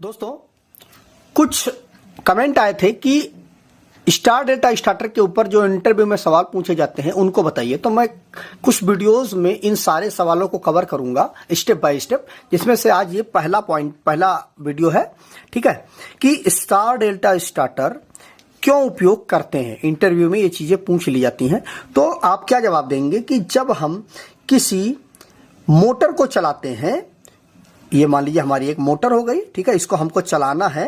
दोस्तों कुछ कमेंट आए थे कि स्टार डेल्टा स्टार्टर के ऊपर जो इंटरव्यू में सवाल पूछे जाते हैं उनको बताइए। तो मैं कुछ वीडियोस में इन सारे सवालों को कवर करूंगा स्टेप बाय स्टेप, जिसमें से आज ये पहला वीडियो है। ठीक है, कि स्टार डेल्टा स्टार्टर क्यों उपयोग करते हैं। इंटरव्यू में ये चीजें पूछ ली जाती हैं, तो आप क्या जवाब देंगे कि जब हम किसी मोटर को चलाते हैं, ये मान लीजिए हमारी एक मोटर हो गई, ठीक है, इसको हमको चलाना है,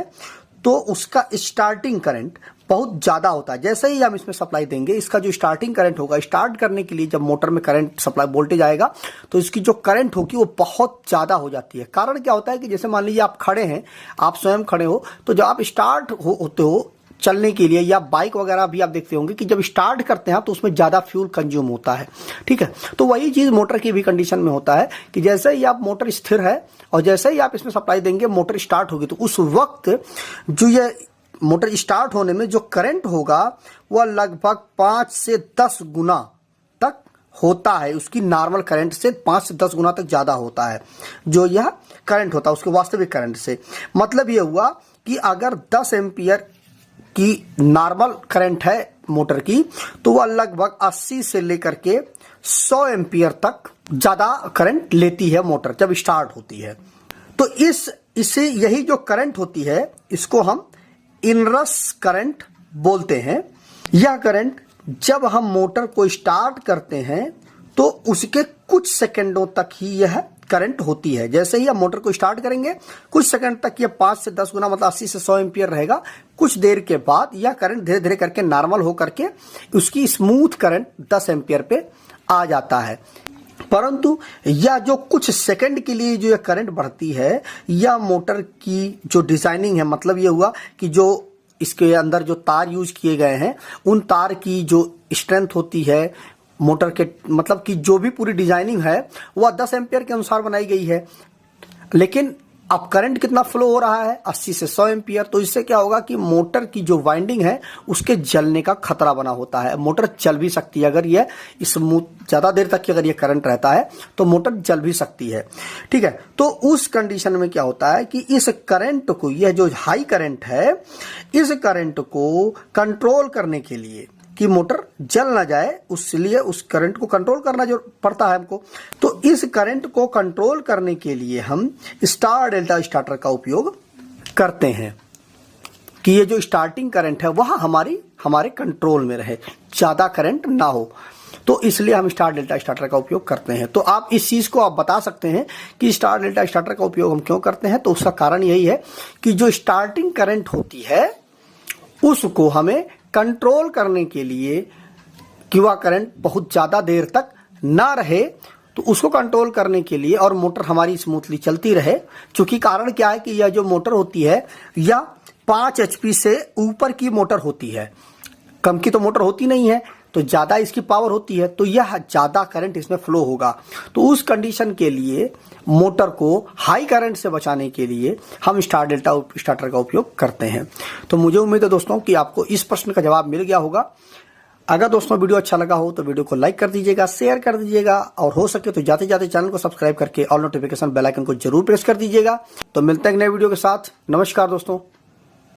तो उसका स्टार्टिंग करंट बहुत ज्यादा होता है। जैसे ही हम इसमें सप्लाई देंगे, इसका जो स्टार्टिंग करंट होगा, स्टार्ट करने के लिए जब मोटर में करंट सप्लाई वोल्टेज आएगा तो इसकी जो करंट होगी वो बहुत ज्यादा हो जाती है। कारण क्या होता है कि जैसे मान लीजिए आप खड़े हैं, आप स्वयं खड़े हो, तो जब आप स्टार्ट होते हो चलने के लिए, या बाइक वगैरह भी आप देखते होंगे कि जब स्टार्ट करते हैं तो उसमें ज्यादा फ्यूल कंज्यूम होता है। ठीक है, तो वही चीज मोटर की भी कंडीशन में होता है कि जैसे ही आप मोटर स्थिर है और जैसे ही आप इसमें सप्लाई देंगे, मोटर स्टार्ट होगी, तो उस वक्त जो ये मोटर स्टार्ट होने में जो करंट होगा वह लगभग 5 से 10 गुना तक होता है। उसकी नॉर्मल करंट से 5 से 10 गुना तक ज्यादा होता है जो यह करंट होता है उसके वास्तविक करंट से। मतलब यह हुआ कि अगर 10 एम्पियर की नॉर्मल करंट है मोटर की, तो वह लगभग 80 से लेकर के 100 एम्पियर तक ज्यादा करंट लेती है मोटर जब स्टार्ट होती है। तो इसे यही जो करंट होती है इसको हम इनरस करंट बोलते हैं। यह करंट जब हम मोटर को स्टार्ट करते हैं तो उसके कुछ सेकंडों तक ही यह करंट होती है। जैसे ही आप मोटर को स्टार्ट करेंगे, कुछ सेकंड तक यह 5 से 10 गुना मतलब 80 से 100 एम्पियर रहेगा। कुछ देर के बाद यह करंट धीरे धीरे करके नॉर्मल हो करके उसकी स्मूथ करंट 10 एम्पियर पे आ जाता है। परंतु यह जो कुछ सेकंड के लिए जो यह करंट बढ़ती है, यह मोटर की जो डिजाइनिंग है, मतलब यह हुआ कि जो इसके अंदर जो तार यूज किए गए हैं, उन तार की जो स्ट्रेंथ होती है मोटर के, मतलब कि जो भी पूरी डिजाइनिंग है वह 10 एम्पियर के अनुसार बनाई गई है। लेकिन अब करंट कितना फ्लो हो रहा है, 80 से 100 एम्पियर। तो इससे क्या होगा कि मोटर की जो वाइंडिंग है उसके जलने का खतरा बना होता है। मोटर जल भी सकती है अगर यह स्मूथ ज्यादा देर तक की अगर यह करंट रहता है तो मोटर जल भी सकती है। ठीक है, तो उस कंडीशन में क्या होता है कि इस करंट को, यह जो हाई करंट है, इस करंट को कंट्रोल करने के लिए कि मोटर जल ना जाए, उसलिए उस करंट को कंट्रोल करना जो पड़ता है हमको। तो इस करंट को कंट्रोल करने के लिए हम स्टार डेल्टा स्टार्टर का उपयोग करते हैं कि ये जो स्टार्टिंग करंट है वह हमारे कंट्रोल में रहे, ज्यादा करंट ना हो। तो इसलिए हम स्टार डेल्टा स्टार्टर का उपयोग करते हैं। तो आप इस चीज को आप बता सकते हैं कि स्टार डेल्टा स्टार्टर का उपयोग हम क्यों करते हैं। तो उसका कारण यही है कि जो स्टार्टिंग करंट होती है उसको हमें कंट्रोल करने के लिए, कि वह करंट बहुत ज्यादा देर तक ना रहे, तो उसको कंट्रोल करने के लिए और मोटर हमारी स्मूथली चलती रहे। क्योंकि कारण क्या है कि यह जो मोटर होती है यह 5 HP से ऊपर की मोटर होती है, कम की तो मोटर होती नहीं है, तो ज्यादा इसकी पावर होती है, तो यह ज्यादा करंट इसमें फ्लो होगा। तो उस कंडीशन के लिए मोटर को हाई करंट से बचाने के लिए हम स्टार डेल्टा स्टार्टर का उपयोग करते हैं। तो मुझे उम्मीद है दोस्तों कि आपको इस प्रश्न का जवाब मिल गया होगा। अगर दोस्तों वीडियो अच्छा लगा हो तो वीडियो को लाइक कर दीजिएगा, शेयर कर दीजिएगा, और हो सके तो जाते जाते चैनल को सब्सक्राइब करके ऑल नोटिफिकेशन बेल आइकन को जरूर प्रेस कर दीजिएगा। तो मिलते हैं नए वीडियो के साथ। नमस्कार दोस्तों।